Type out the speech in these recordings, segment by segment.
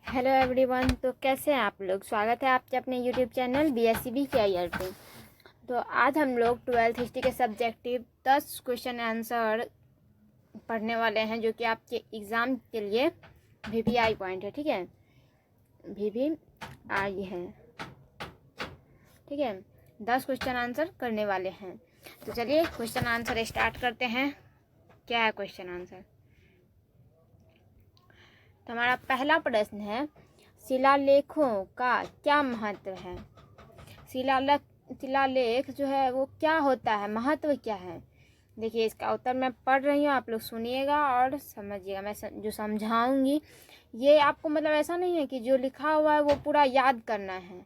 Hello everyone. तो कैसे हैं आप लोग। स्वागत है आपके अपने यूट्यूब चैनल BSCB कैरियर पे। तो आज हम लोग 12th हिस्ट्री के सब्जेक्टिव 10 क्वेश्चन आंसर पढ़ने वाले हैं, जो कि आपके एग्ज़ाम के लिए VVI पॉइंट है। ठीक है, VVI है। ठीक है, 10 क्वेश्चन आंसर करने वाले हैं। तो चलिए क्वेश्चन आंसर स्टार्ट करते हैं। क्या है क्वेश्चन आंसर। तो हमारा पहला प्रश्न है, शिलालेखों का क्या महत्व है। शिलालेख जो है वो क्या होता है, महत्व क्या है। देखिए इसका उत्तर मैं पढ़ रही हूँ, आप लोग सुनिएगा और समझिएगा। मैं जो समझाऊंगी ये आपको मतलब ऐसा नहीं है कि जो लिखा हुआ है वो पूरा याद करना है।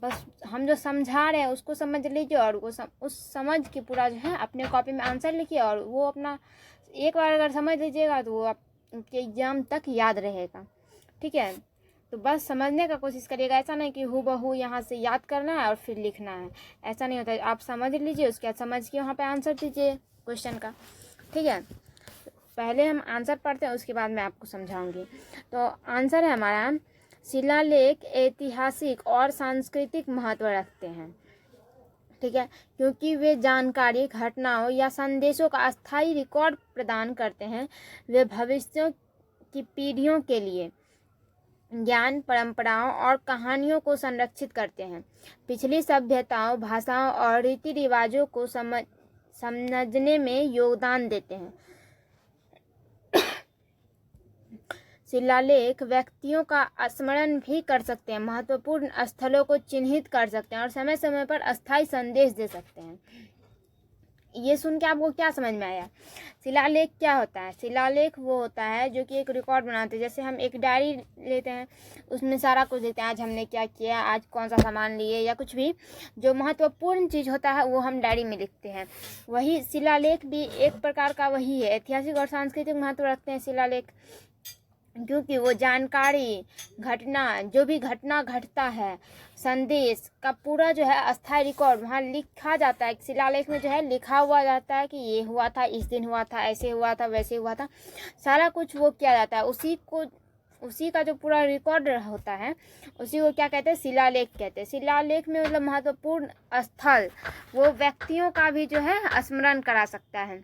बस हम जो समझा रहे हैं उसको समझ लीजिए और वो उस समझ के पूरा जो है अपने कॉपी में आंसर लिखिए, और वो अपना एक बार अगर समझ लीजिएगा तो वो आपके एग्ज़ाम तक याद रहेगा। ठीक है, तो बस समझने का कोशिश करिएगा। ऐसा नहीं कि हूबहू यहाँ से याद करना है और फिर लिखना है, ऐसा नहीं होता है। आप समझ लीजिए, उसके बाद समझ के वहाँ पे आंसर दीजिए क्वेश्चन का। ठीक है, पहले हम आंसर पढ़ते हैं, उसके बाद मैं आपको समझाऊंगी। तो आंसर है हमारा, शिलालेख ऐतिहासिक और सांस्कृतिक महत्व रखते हैं। ठीक है, क्योंकि वे जानकारी, घटनाओं या संदेशों का अस्थायी रिकॉर्ड प्रदान करते हैं। वे भविष्य की पीढ़ियों के लिए ज्ञान, परंपराओं और कहानियों को संरक्षित करते हैं। पिछली सभ्यताओं, भाषाओं और रीति रिवाजों को समझने में योगदान देते हैं। शिलालेख व्यक्तियों का स्मरण भी कर सकते हैं, महत्वपूर्ण स्थलों को चिन्हित कर सकते हैं और समय समय पर अस्थायी संदेश दे सकते हैं। ये सुन के आपको क्या समझ में आया। शिलालेख क्या होता है। शिलालेख वो होता है जो कि एक रिकॉर्ड बनाते हैं। जैसे हम एक डायरी लेते हैं, उसमें सारा कुछ लिखते हैं, आज हमने क्या किया, आज कौन सा सामान लिए, या कुछ भी जो महत्वपूर्ण चीज़ होता है वो हम डायरी में लिखते हैं। वही शिलालेख भी एक प्रकार का वही है। ऐतिहासिक और सांस्कृतिक महत्व रखते हैं शिलालेख, क्योंकि वो जानकारी, घटना, जो भी घटना घटता है, संदेश का पूरा जो है अस्थायी रिकॉर्ड वहाँ लिखा जाता है। शिलालेख में जो है लिखा हुआ जाता है कि ये हुआ था, इस दिन हुआ था, ऐसे हुआ था, वैसे हुआ था, सारा कुछ वो किया जाता है। उसी का जो पूरा रिकॉर्ड होता है उसी को क्या कहते हैं, शिलालेख कहते हैं। शिलालेख में मतलब महत्वपूर्ण स्थल, वो व्यक्तियों का भी जो है स्मरण करा सकता है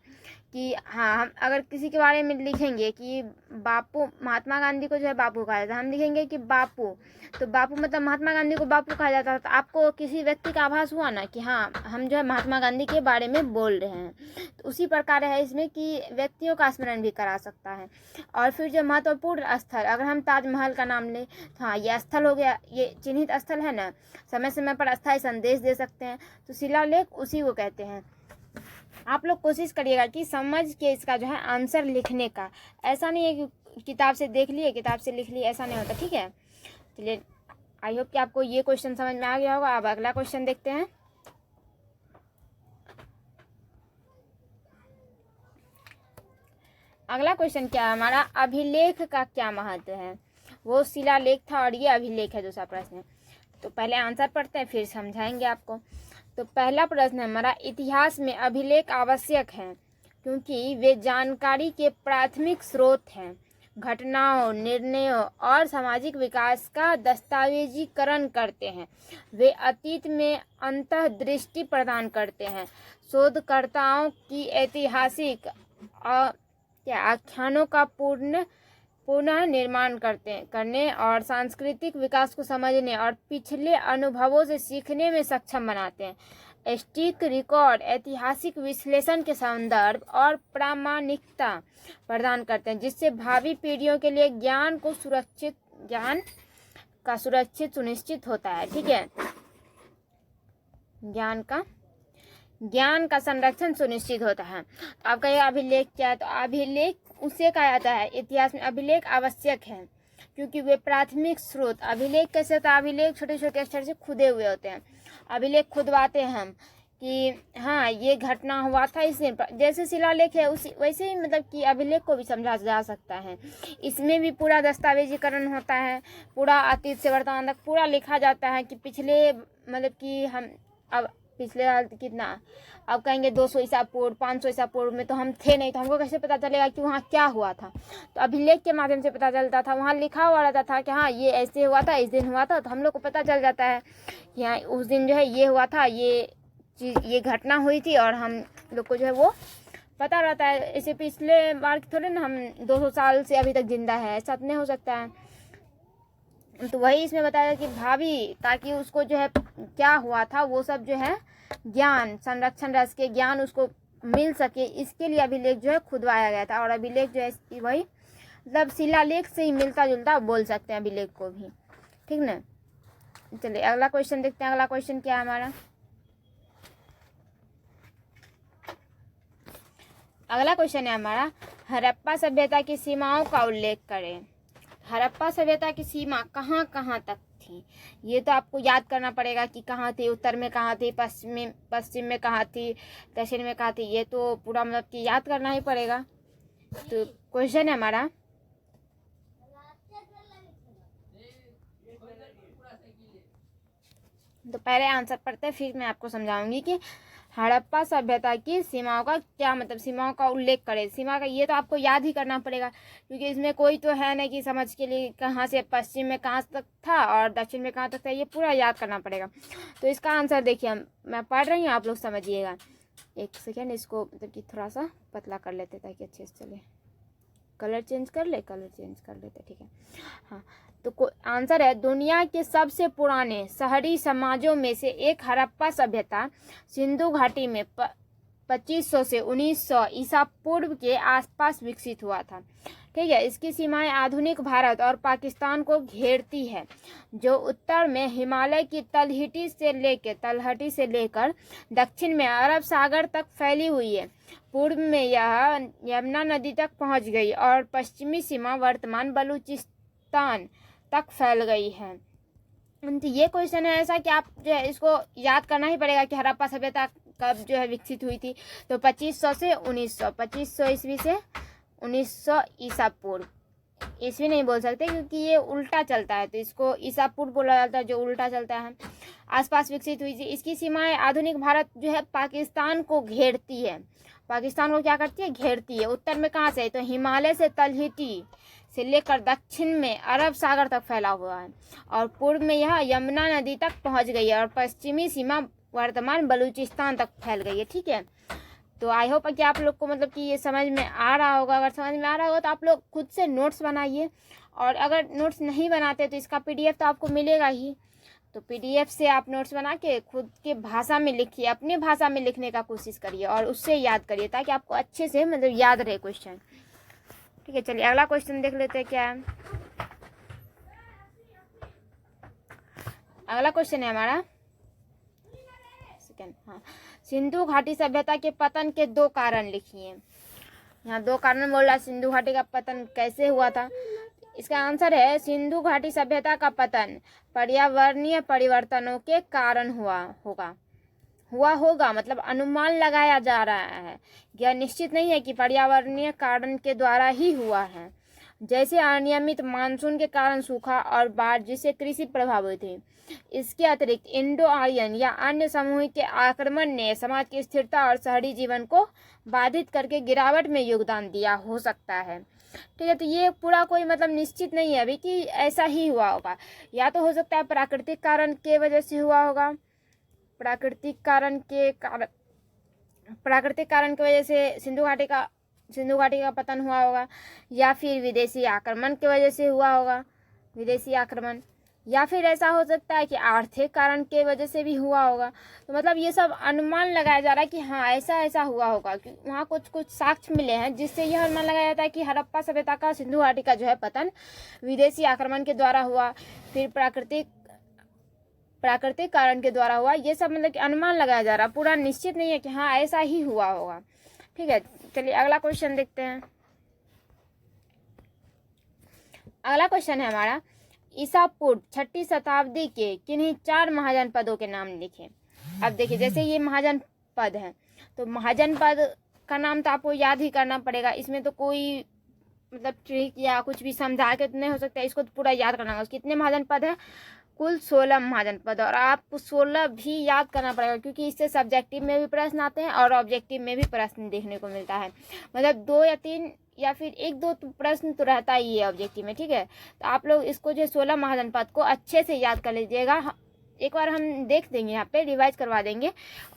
कि हाँ, हम अगर किसी के बारे में लिखेंगे कि बापू, महात्मा गांधी को जो है बापू कहा जाता है, हम लिखेंगे कि बापू, तो बापू मतलब महात्मा गांधी को बापू कहा जाता है, तो आपको किसी व्यक्ति का आभास हुआ ना कि हाँ हम जो है महात्मा गांधी के बारे में बोल रहे हैं। तो उसी प्रकार है इसमें कि व्यक्तियों का स्मरण भी करा सकता है। और फिर जो महत्वपूर्ण स्थल, अगर हम ताजमहल का नाम लें तो हाँ ये स्थल हो गया, ये चिन्हित स्थल है ना, समय समय पर अस्थायी संदेश दे सकते हैं। तो शिलालेख उसी को कहते हैं। आप लोग कोशिश करिएगा कि समझ के इसका जो है आंसर लिखने का। ऐसा नहीं है कि किताब से देख लिए, किताब से लिख लिए, ऐसा नहीं होता। ठीक है, चलिए आई होप कि आपको ये क्वेश्चन समझ में आ गया होगा। अब अगला क्वेश्चन देखते हैं। अगला क्वेश्चन क्या है हमारा, अभिलेख का क्या महत्व है। वो शिलालेख था और ये अभिलेख है, दूसरा प्रश्न है। तो पहले आंसर पढ़ते हैं फिर समझाएंगे आपको। तो पहला प्रश्न है हमारा, इतिहास में अभिलेख आवश्यक हैं क्योंकि वे जानकारी के प्राथमिक स्रोत हैं। घटनाओं, निर्णयों और सामाजिक विकास का दस्तावेजीकरण करते हैं। वे अतीत में अंतर्दृष्टि प्रदान करते हैं। शोधकर्ताओं की ऐतिहासिक आख्यानों का पुनः निर्माण करने और सांस्कृतिक विकास को समझने और पिछले अनुभवों से सीखने में सक्षम बनाते हैं। सटीक रिकॉर्ड ऐतिहासिक विश्लेषण के संदर्भ और प्रामाणिकता प्रदान करते हैं, जिससे भावी पीढ़ियों के लिए ज्ञान सुनिश्चित होता है। ठीक है, ज्ञान का संरक्षण सुनिश्चित होता है। तो आपका ये अभिलेख क्या है, तो अभिलेख उसे कहा जाता है, इतिहास में अभिलेख आवश्यक है क्योंकि वे प्राथमिक स्रोत। अभिलेख कैसे होता है, अभिलेख छोटे छोटे अक्षर से खुदे हुए होते हैं। अभिलेख खुदवाते हैं हम कि हाँ ये घटना हुआ था इस दिन पर। जैसे शिलालेख है उसी वैसे ही मतलब कि अभिलेख को भी समझा जा सकता है। इसमें भी पूरा दस्तावेजीकरण होता है, पूरा अतीत से वर्तमान तक पूरा लिखा जाता है कि पिछले मतलब कि हम अब पिछले साल कितना, अब कहेंगे 200 ईसा पूर्व, 500 ईसा पूर्व में तो हम थे नहीं, तो हमको कैसे पता चलेगा कि वहाँ क्या हुआ था। तो अभिलेख के माध्यम से पता चलता था, वहाँ लिखा हुआ रहता था कि हाँ ये ऐसे हुआ था, इस दिन हुआ था, तो हम लोग को पता चल जाता है कि हाँ उस दिन जो है ये हुआ था, ये चीज़, ये घटना हुई थी, और हम लोग को जो है वो पता रहता है। ऐसे पिछले बार थोड़े ना हम 200 साल से अभी तक जिंदा है, ऐसा नहीं हो सकता है। तो वही इसमें बताया कि भाभी, ताकि उसको जो है क्या हुआ था वो सब जो है ज्ञान, संरक्षण रस के ज्ञान उसको मिल सके, इसके लिए अभिलेख जो है खुदवाया गया था। और अभिलेख जो है वही मतलब शिलालेख से ही मिलता जुलता बोल सकते हैं अभिलेख को भी, ठीक ना। चलिए अगला क्वेश्चन देखते हैं। अगला क्वेश्चन क्या है हमारा, अगला क्वेश्चन है हमारा, हड़प्पा सभ्यता की सीमाओं का उल्लेख करें। हड़प्पा सभ्यता की सीमा कहाँ कहाँ तक थी, ये तो आपको याद करना पड़ेगा कि कहाँ थी, उत्तर में कहाँ थी, पश्चिम में कहाँ थी, दक्षिण में कहाँ थी, ये तो पूरा मतलब कि याद करना ही पड़ेगा। तो क्वेश्चन है हमारा, तो पहले आंसर पढ़ते हैं, फिर मैं आपको समझाऊंगी कि हड़प्पा सभ्यता की सीमाओं का क्या मतलब, सीमाओं का उल्लेख करें। सीमा का ये तो आपको याद ही करना पड़ेगा, क्योंकि इसमें कोई तो है नहीं कि समझ के लिए कहाँ से पश्चिम में कहाँ तक था और दक्षिण में कहाँ तक था, ये पूरा याद करना पड़ेगा। तो इसका आंसर देखिए, मैं पढ़ रही हूँ, आप लोग समझिएगा। एक सेकेंड, इसको मतलब कि थोड़ा सा पतला कर लेते ताकि अच्छे से चले। कलर चेंज कर लेते, ठीक है। हाँ, तो आंसर है, दुनिया के सबसे पुराने शहरी समाजों में से एक हड़प्पा सभ्यता सिंधु घाटी में 2500 से 1900 ईसा पूर्व के आसपास विकसित हुआ था, ठीक है। इसकी सीमाएं आधुनिक भारत और पाकिस्तान को घेरती है, जो उत्तर में हिमालय की तलहटी से लेकर दक्षिण में अरब सागर तक फैली हुई है। पूर्व में यह यमुना नदी तक पहुंच गई और पश्चिमी सीमा वर्तमान बलूचिस्तान तक फैल गई है। तो ये क्वेश्चन है ऐसा कि आप जो है इसको याद करना ही पड़ेगा कि हड़प्पा सभ्यता कब जो है विकसित हुई थी। तो 2500 से 1900, 2500 ईस्वी से 1900 ईसा पूर्व, ईस्वी नहीं बोल सकते क्योंकि ये उल्टा चलता है, तो इसको ईसा पूर्व बोला जाता है जो उल्टा चलता है। आसपास विकसित हुई थी। इसकी सीमाएं आधुनिक भारत जो है पाकिस्तान को घेरती है। पाकिस्तान को क्या करती है, घेरती है। उत्तर में कहाँ से, तो हिमालय से तलहटी से लेकर दक्षिण में अरब सागर तक फैला हुआ है, और पूर्व में यह यमुना नदी तक पहुंच गई है, और पश्चिमी सीमा वर्तमान बलूचिस्तान तक फैल गई है, ठीक है। तो आई होप कि आप लोग को मतलब कि ये समझ में आ रहा होगा। अगर समझ में आ रहा होगा तो आप लोग खुद से नोट्स बनाइए, और अगर नोट्स नहीं बनाते तो इसका PDF तो आपको मिलेगा ही, तो PDF से आप नोट्स बना के खुद के भाषा में लिखिए, अपनी भाषा में लिखने का कोशिश करिए और उससे याद करिए, ताकि आपको अच्छे से मतलब याद रहे क्वेश्चन, ठीक है। चलिए अगला क्वेश्चन देख लेते हैं क्या है। अगला क्वेश्चन है हमारा, सेकंड, हाँ, सिंधु घाटी सभ्यता के पतन के 2 कारण लिखिए। यहाँ 2 कारण बोल रहा है, सिंधु घाटी का पतन कैसे हुआ था। इसका आंसर है, सिंधु घाटी सभ्यता का पतन पर्यावरणीय परिवर्तनों के कारण हुआ होगा, मतलब अनुमान लगाया जा रहा है, यह निश्चित नहीं है कि पर्यावरणीय कारण के द्वारा ही हुआ है। जैसे अनियमित मानसून के कारण सूखा और बाढ़ जिससे कृषि प्रभावित हुई। इसके अतिरिक्त इंडो आर्यन या अन्य समूह के आक्रमण ने समाज की स्थिरता और शहरी जीवन को बाधित करके गिरावट में योगदान दिया हो सकता है, ठीक है। तो ये पूरा कोई मतलब निश्चित नहीं है अभी कि ऐसा ही हुआ होगा, या तो हो सकता है प्राकृतिक कारण के वजह से हुआ होगा, प्राकृतिक कारण की वजह से सिंधु घाटी का पतन हुआ होगा, या फिर विदेशी आक्रमण की वजह से हुआ होगा, विदेशी आक्रमण, या फिर ऐसा हो सकता है कि आर्थिक कारण के वजह से भी हुआ होगा। तो मतलब ये सब अनुमान लगाया जा रहा है कि हाँ ऐसा हुआ होगा, क्योंकि वहाँ कुछ साक्ष्य मिले हैं जिससे यह अनुमान लगाया जाता है कि हड़प्पा सभ्यता का सिंधु घाटी का जो है पतन विदेशी आक्रमण के द्वारा हुआ, फिर प्राकृतिक कारण के द्वारा हुआ। ये सब मतलब कि अनुमान लगाया जा रहा है, पूरा निश्चित नहीं है कि हाँ ऐसा ही हुआ होगा, ठीक है। चलिए अगला क्वेश्चन देखते हैं। अगला क्वेश्चन है हमारा, ईसा पूर्व 6ठी शताब्दी के किन्हीं 4 महाजनपदों के नाम लिखें। अब देखिए, जैसे ये महाजनपद है, तो महाजनपद का नाम तो आपको याद ही करना पड़ेगा, इसमें तो कोई मतलब ट्रिक या कुछ भी समझा के नहीं हो सकता, इसको तो पूरा याद करना होगा। कितने महाजनपद है, कुल 16 महाजनपद, और आपको 16 भी याद करना पड़ेगा क्योंकि इससे सब्जेक्टिव में भी प्रश्न आते हैं और ऑब्जेक्टिव में भी प्रश्न देखने को मिलता है। मतलब 2 या 3 या फिर 1-2 प्रश्न तो रहता ही है ऑब्जेक्टिव में, ठीक है। तो आप लोग इसको जो 16 महाजनपद को अच्छे से याद कर लीजिएगा। एक बार हम देख देंगे, यहाँ पे रिवाइज करवा देंगे,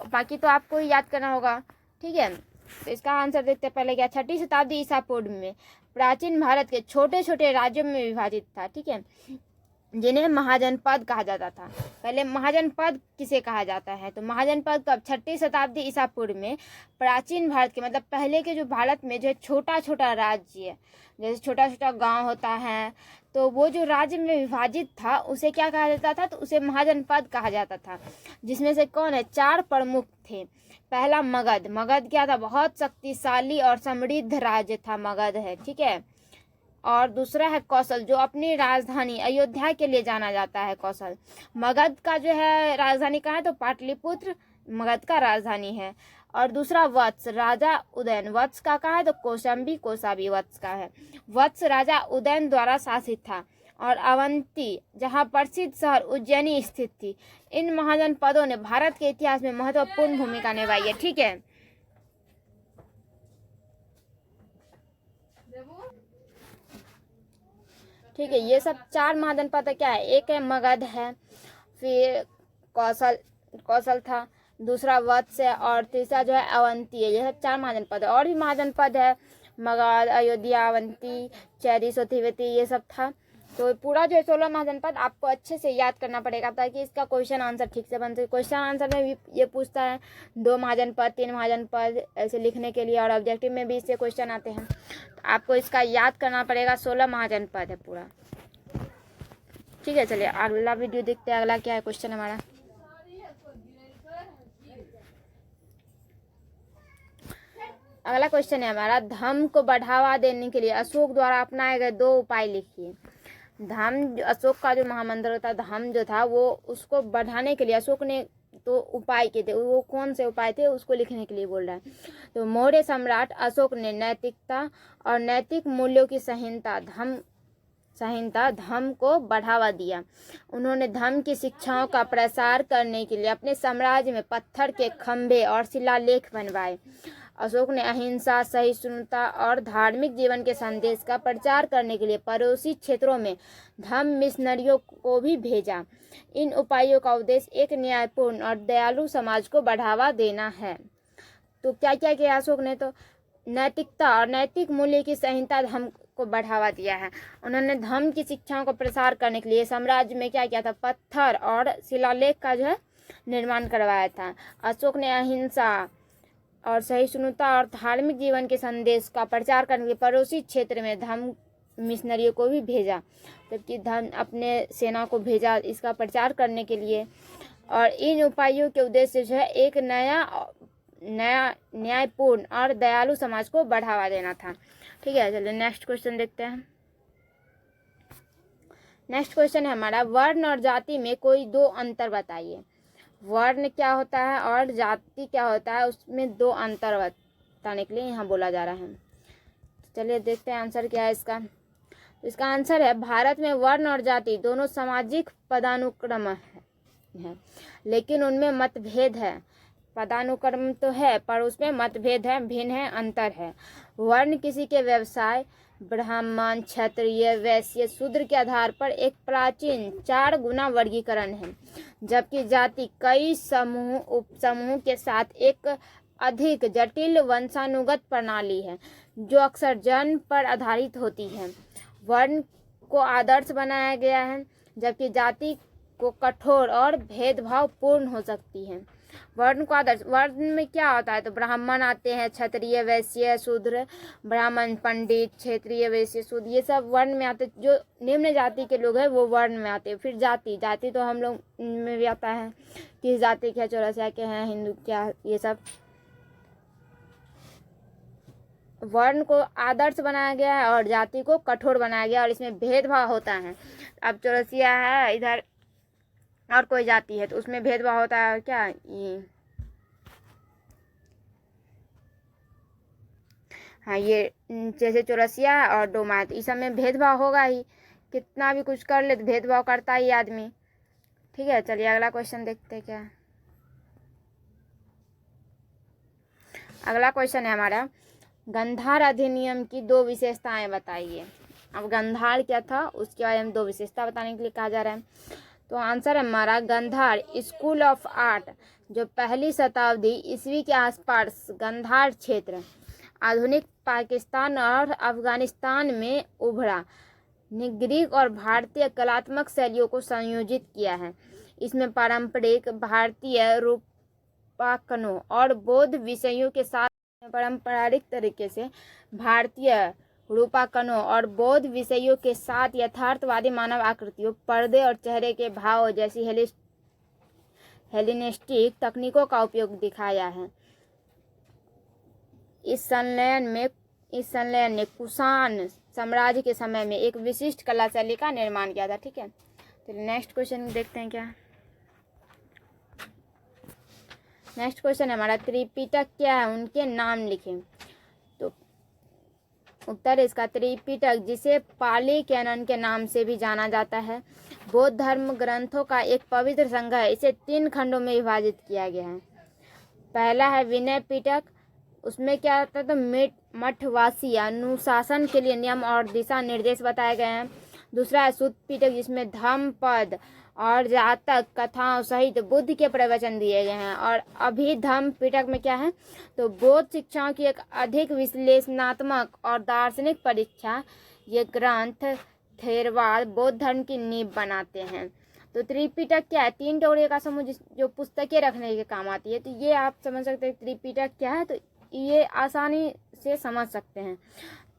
बाकी तो आपको याद करना होगा, ठीक है। तो इसका आंसर देखते हैं पहले क्या। 6ठी शताब्दी ईसा पूर्व में प्राचीन भारत के छोटे छोटे राज्यों में विभाजित था, ठीक है, जिन्हें महाजनपद कहा जाता था। पहले महाजनपद किसे कहा जाता है, तो महाजनपद कब, 6ठी शताब्दी ईसा पूर्व में प्राचीन भारत के, मतलब पहले के जो भारत में जो छोटा छोटा राज्य है, जैसे छोटा छोटा गांव होता है, तो वो जो राज्य में विभाजित था उसे क्या कहा जाता था, तो उसे महाजनपद कहा जाता था। जिसमें से कौन है, 4 प्रमुख थे। पहला मगध। मगध क्या था, बहुत शक्तिशाली और समृद्ध राज्य था मगध है, ठीक है। और दूसरा है कौशल, जो अपनी राजधानी अयोध्या के लिए जाना जाता है कौशल। मगध का जो है राजधानी कहाँ है, तो पाटलिपुत्र मगध का राजधानी है। और दूसरा वत्स, राजा उदयन। वत्स का कहाँ है, तो कौशाम्बी, कौशाम्बी वत्स का है। वत्स राजा उदयन द्वारा शासित था। और अवंती, जहाँ प्रसिद्ध शहर उज्जैनी स्थित थी। इन महाजनपदों ने भारत के इतिहास में महत्वपूर्ण भूमिका निभाई है, ठीक है। ठीक है, ये सब 4 महाजनपद क्या है, एक है मगध है, फिर कौशल था, दूसरा वत्स है, और तीसरा जो है अवंती है। ये सब 4 महाजनपद है। और भी महाजनपद है, मगध, अयोध्या, अवंती, चैरी, सोथिवती, ये सब था। तो पूरा जो है 16 महाजनपद आपको अच्छे से याद करना पड़ेगा ताकि इसका क्वेश्चन आंसर ठीक से बन सके। क्वेश्चन आंसर में भी ये पूछता है 2 महाजनपद, 3 महाजनपद ऐसे लिखने के लिए, और ऑब्जेक्टिव में भी इससे क्वेश्चन आते हैं। तो आपको इसका याद करना पड़ेगा। 16 महाजनपद है पूरा, ठीक है। चलिए अगला वीडियो देखते हैं, अगला क्या है क्वेश्चन हमारा। अगला क्वेश्चन है हमारा, धम्म को बढ़ावा देने के लिए अशोक द्वारा अपनाए गए 2 उपाय लिखिए। धम्म, अशोक का जो महामंत्र होता है धम्म जो था, वो उसको बढ़ाने के लिए अशोक ने 2 उपाय किए थे। वो कौन से उपाय थे उसको लिखने के लिए बोल रहा है। तो मौर्य सम्राट अशोक ने नैतिकता और नैतिक मूल्यों की संहिता धम्म को बढ़ावा दिया। उन्होंने धम्म की शिक्षाओं का प्रसार करने के लिए अपने साम्राज्य में पत्थर के खंभे और शिलालेख बनवाए। अशोक ने अहिंसा, सहिष्णुता और धार्मिक जीवन के संदेश का प्रचार करने के लिए पड़ोसी क्षेत्रों में धम्म मिशनरियों को भी भेजा। इन उपायों का उद्देश्य एक न्यायपूर्ण और दयालु समाज को बढ़ावा देना है। तो क्या क्या किया अशोक ने, तो नैतिकता और नैतिक मूल्य की संहिता धम्म को बढ़ावा दिया है। उन्होंने धम्म की शिक्षाओं को प्रसार करने के लिए साम्राज्य में क्या किया था, पत्थर और शिलालेख का जो है निर्माण करवाया था। अशोक ने अहिंसा और सहिष्णुता और धार्मिक जीवन के संदेश का प्रचार करने के लिए पड़ोसी क्षेत्र में धम्म मिशनरियों को भी भेजा, जबकि धम्म अपने सेना को भेजा इसका प्रचार करने के लिए। और इन उपायों के उद्देश्य जो है एक नया न्यायपूर्ण और दयालु समाज को बढ़ावा देना था, ठीक है। चलिए नेक्स्ट क्वेश्चन देखते हैं। नेक्स्ट क्वेश्चन है हमारा, वर्ण और जाति में कोई 2 अंतर बताइए। वर्ण क्या होता है और जाति क्या होता है, उसमें 2 अंतर बताने के लिए यहाँ बोला जा रहा है। चलिए देखते हैं आंसर क्या है इसका। तो इसका आंसर है, भारत में वर्ण और जाति दोनों सामाजिक पदानुक्रम है, लेकिन उनमें मतभेद है। पदानुक्रम तो है पर उसमें मतभेद है, भिन्न है, अंतर है। वर्ण किसी के व्यवसाय, ब्राह्मण, क्षत्रिय, वैश्य, शूद्र के आधार पर एक प्राचीन 4 गुना वर्गीकरण है, जबकि जाति कई समूह उपसमूह के साथ एक अधिक जटिल वंशानुगत प्रणाली है जो अक्सर जन्म पर आधारित होती है। वर्ण को आदर्श बनाया गया है, जबकि जाति को कठोर और भेदभाव पूर्ण हो सकती है। वर्ण को आदर्श, वर्ण में क्या होता है, तो ब्राह्मण आते हैं, क्षत्रिय, वैश्य, शूद्र, ब्राह्मण, पंडित, क्षत्रिय, वैश्य, शूद्र, ये सब वर्ण में आते। जो निम्न जाति के लोग हैं वो वर्ण में आते हैं। फिर जाति तो हम लोग में भी आता है, किस जाति के, चौरसिया के हैं, हिंदू क्या, ये सब। वर्ण को आदर्श बनाया गया है और जाति को कठोर बनाया गया, और इसमें भेदभाव होता है। अब चौरसिया है इधर और कोई जाति है तो उसमें भेदभाव होता है क्या, ये हाँ, ये जैसे चौरसिया और डोमा, तो इस सब में भेदभाव होगा ही, कितना भी कुछ कर ले तो भेदभाव करता ही आदमी। ठीक है, चलिए अगला क्वेश्चन देखते हैं क्या। अगला क्वेश्चन है हमारा, गंधार अधिनियम की 2 विशेषताएं बताइए। अब गंधार क्या था उसके बारे में 2 विशेषता बताने के लिए कहा जा रहा है। तो आंसर है हमारा, गंधार स्कूल ऑफ आर्ट जो पहली शताब्दी ईस्वी के आसपास गंधार क्षेत्र आधुनिक पाकिस्तान और अफगानिस्तान में उभरा, ने ग्रीक और भारतीय कलात्मक शैलियों को संयोजित किया है। इसमें पारंपरिक भारतीय रूपांकनों और बौद्ध विषयों के साथ पारंपरिक तरीके से भारतीय रूपांकनों और बौद्ध विषयों के साथ यथार्थवादी मानव आकृतियों, पर्दे और चेहरे के भाव जैसी हेलेनिस्टिक तकनीकों का उपयोग दिखाया है। इस संलयन ने कुषाण साम्राज्य के समय में एक विशिष्ट कला शैली का निर्माण किया था। ठीक है, तो नेक्स्ट क्वेश्चन देखते हैं क्या। नेक्स्ट क्वेश्चन है हमारा, त्रिपिटक क्या है, उनके नाम लिखें। तो उत्तर इसका, त्रिपिटक जिसे पाली कैनन के नाम से भी जाना जाता है, बौद्ध धर्म ग्रंथों का एक पवित्र संग्रह है। इसे 3 खंडों में विभाजित किया गया है। पहला है विनय पिटक, उसमें क्या होता है, तो मठवासी अनुशासन के लिए नियम और दिशा निर्देश बताए गए हैं। दूसरा है सुत्त पिटक, जिसमें धम्म पद और जातक कथाओं सहित बुद्ध के प्रवचन दिए गए हैं। और अभिधम्म पिटक में क्या है, तो बौद्ध शिक्षाओं की एक अधिक विश्लेषणात्मक और दार्शनिक परीक्षा। ये ग्रंथ थेरवाद बौद्ध धर्म की नींव बनाते हैं। तो त्रिपिटक क्या है, 3 टुकड़े का समूह जो पुस्तकें रखने के काम आती है। तो ये आप समझ सकते हैं त्रिपिटक क्या है, तो ये आसानी से समझ सकते हैं।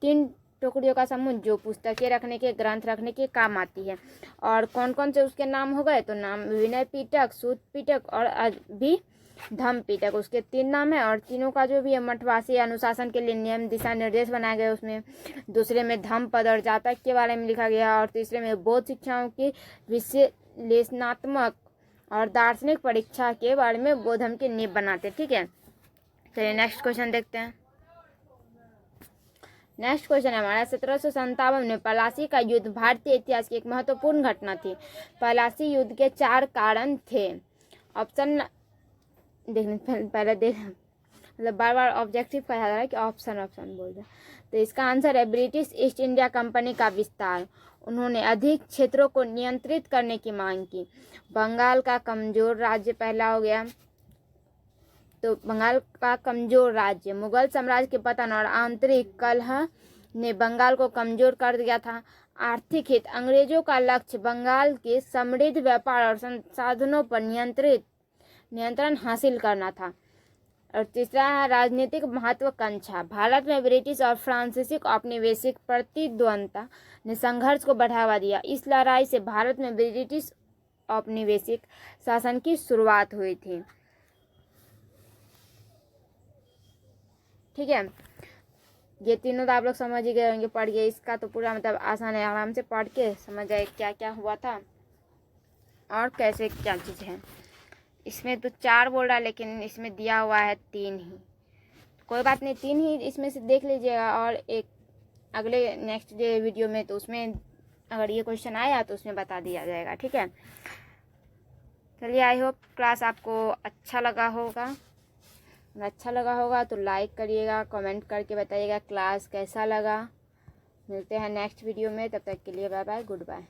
3 टुकड़ियों का समूह जो पुस्तकें रखने के, ग्रंथ रखने के काम आती है। और कौन कौन से उसके नाम हो गए, तो नाम विनय पिटक, सुत्त पिटक और अभिधम्म पिटक, उसके 3 नाम है। और तीनों का जो भी है मठवासी अनुशासन के लिए नियम दिशा निर्देश बनाए गए उसमें। दूसरे में धम्म पद और जातक के बारे में लिखा गया। और तीसरे में बौद्ध शिक्षाओं की विश्लेषणात्मक और दार्शनिक परीक्षा के बारे में बौद्ध धर्म की नींव बनाते। ठीक है, चलिए नेक्स्ट क्वेश्चन देखते हैं। नेक्स्ट क्वेश्चन है हमारा, 1757 में पलासी का युद्ध भारतीय इतिहास की एक महत्वपूर्ण घटना थी। पलासी युद्ध के 4 कारण थे। ऑप्शन देखने पहले मतलब बार बार ऑब्जेक्टिव कहा जा रहा है कि ऑप्शन बोल रहे हैं। तो इसका आंसर है ब्रिटिश ईस्ट इंडिया कंपनी का विस्तार। उन्होंने अधिक क्षेत्रों को नियंत्रित करने की मांग की। बंगाल का कमजोर राज्य पहला हो गया, तो बंगाल का कमजोर राज्य, मुगल साम्राज्य के पतन और आंतरिक कलह ने बंगाल को कमजोर कर दिया था। आर्थिक हित, अंग्रेजों का लक्ष्य बंगाल के समृद्ध व्यापार और संसाधनों पर नियंत्रण हासिल करना था। और तीसरा राजनीतिक महत्वाकांक्षा, भारत में ब्रिटिश और फ्रांसीसी औपनिवेशिक प्रतिद्वंद्विता ने संघर्ष को बढ़ावा दिया। इस लड़ाई से भारत में ब्रिटिश औपनिवेशिक शासन की शुरुआत हुई थी। ठीक है, ये तीनों तो आप लोग समझ ही गए होंगे पढ़ के। इसका तो पूरा मतलब आसान है, आराम से पढ़ के समझ जाए क्या क्या हुआ था और कैसे क्या चीज़ है। इसमें तो 4 बोल रहा है लेकिन इसमें दिया हुआ है 3 ही। कोई बात नहीं, 3 ही इसमें से देख लीजिएगा। और एक अगले नेक्स्ट डे वीडियो में तो उसमें अगर ये क्वेश्चन आया तो उसमें बता दिया जाएगा। ठीक है, चलिए आई होप क्लास आपको अच्छा लगा होगा तो लाइक करिएगा, कमेंट करके बताइएगा क्लास कैसा लगा। मिलते हैं नेक्स्ट वीडियो में, तब तक के लिए बाय बाय, गुड बाय।